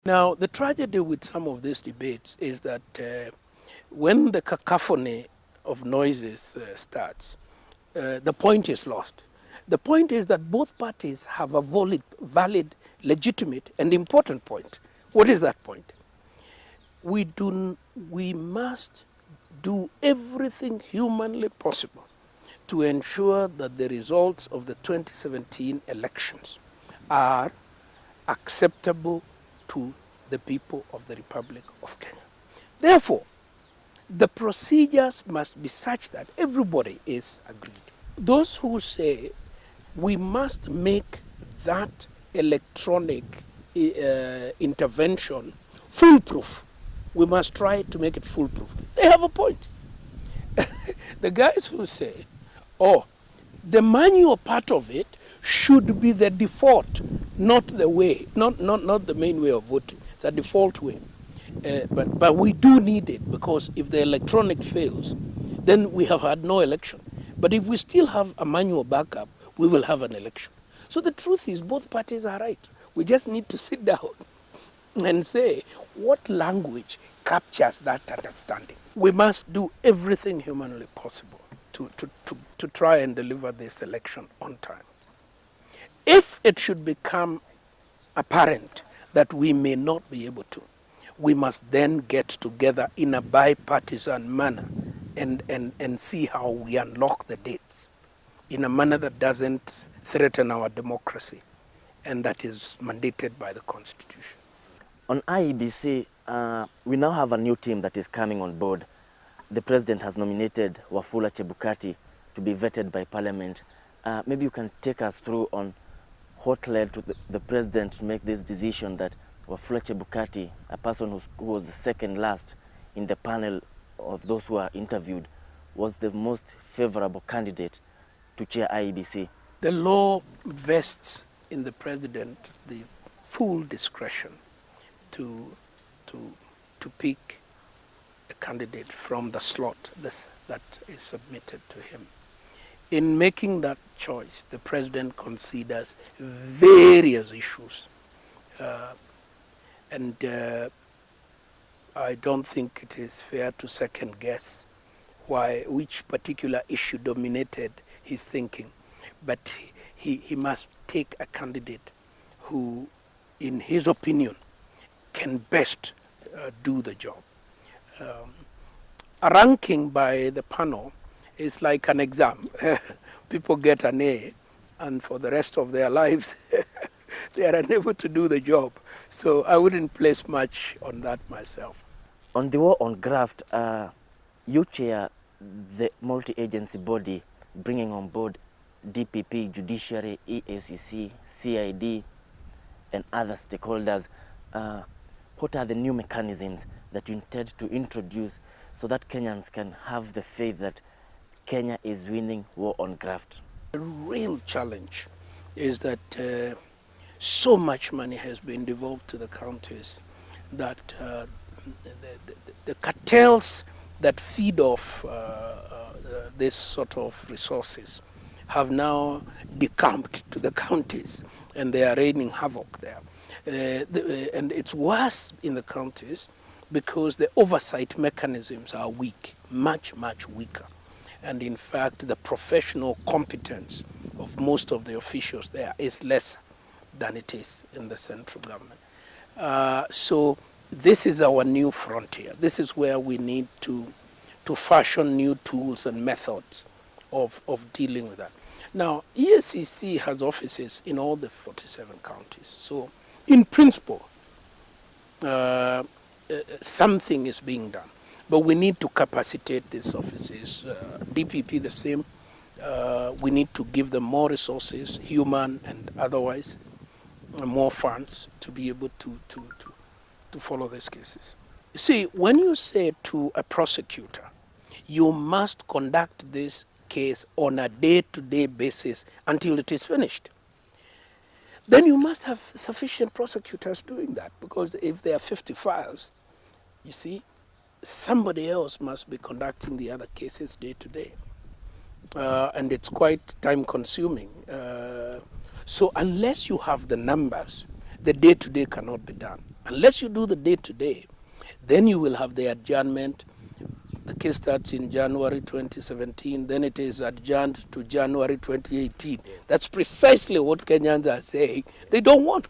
Now, the tragedy with some of these debates is that when the cacophony of noises starts, the point is lost. The point is that both parties have a valid, legitimate, and important point. What is that point? We must do everything humanly possible to ensure that the results of the 2017 elections are acceptable to the people of the Republic of Kenya. Therefore, the procedures must be such that everybody is agreed. Those who say we must make that electronic intervention foolproof, we must try to make it foolproof, they have a point. The guys who say, oh, the manual part of it should be the default, not the way, not the main way of voting. It's a default way. But we do need it, because if the electronic fails, then we have had no election. But if we still have a manual backup, we will have an election. So the truth is both parties are right. We just need to sit down and say what language captures that understanding. We must do everything humanly possible to try and deliver this election on time. If it should become apparent that we may not be able to, we must then get together in a bipartisan manner and see how we unlock the dates in a manner that doesn't threaten our democracy and that is mandated by the Constitution. On IEBC, we now have a new team that is coming on board. The President has nominated Wafula Chebukati to be vetted by Parliament. Maybe you can take us through on what led to the President to make this decision that Wafula Chebukati, a person who was the second last in the panel of those who are interviewed, was the most favorable candidate to chair IEBC. The law vests in the President the full discretion to pick a candidate from the slot that is submitted to him. In making that choice, the President considers various issues. And I don't think it is fair to second guess which particular issue dominated his thinking. But he must take a candidate who, in his opinion, can best do the job. A ranking by the panel is like an exam. People get an A, and for the rest of their lives, they are unable to do the job. So I wouldn't place much on that myself. On the war on graft, you chair the multi-agency body bringing on board DPP, Judiciary, EACC, CID, and other stakeholders. What are the new mechanisms that you intend to introduce so that Kenyans can have the faith that Kenya is winning war on graft? The real challenge is that so much money has been devolved to the counties that the cartels that feed off this sort of resources have now decamped to the counties, and they are raining havoc there. And it's worse in the counties because the oversight mechanisms are weak, much, much weaker. And in fact, the professional competence of most of the officials there is less than it is in the central government. So this is our new frontier. This is where we need to fashion new tools and methods of dealing with that. Now, EACC has offices in all the 47 counties. So in principle, something is being done. But we need to capacitate these offices. DPP the same. We need to give them more resources, human and otherwise, more funds to be able to follow these cases. See, when you say to a prosecutor, you must conduct this case on a day-to-day basis until it is finished, then you must have sufficient prosecutors doing that, because if there are 50 files, you see, somebody else must be conducting the other cases day to day. And it's quite time consuming. So unless you have the numbers the day-to-day cannot be done. Unless you do the day-to-day, then you will have the adjournment. The case starts in January 2017, then it is adjourned to January 2018. That's precisely what Kenyans are saying they don't want.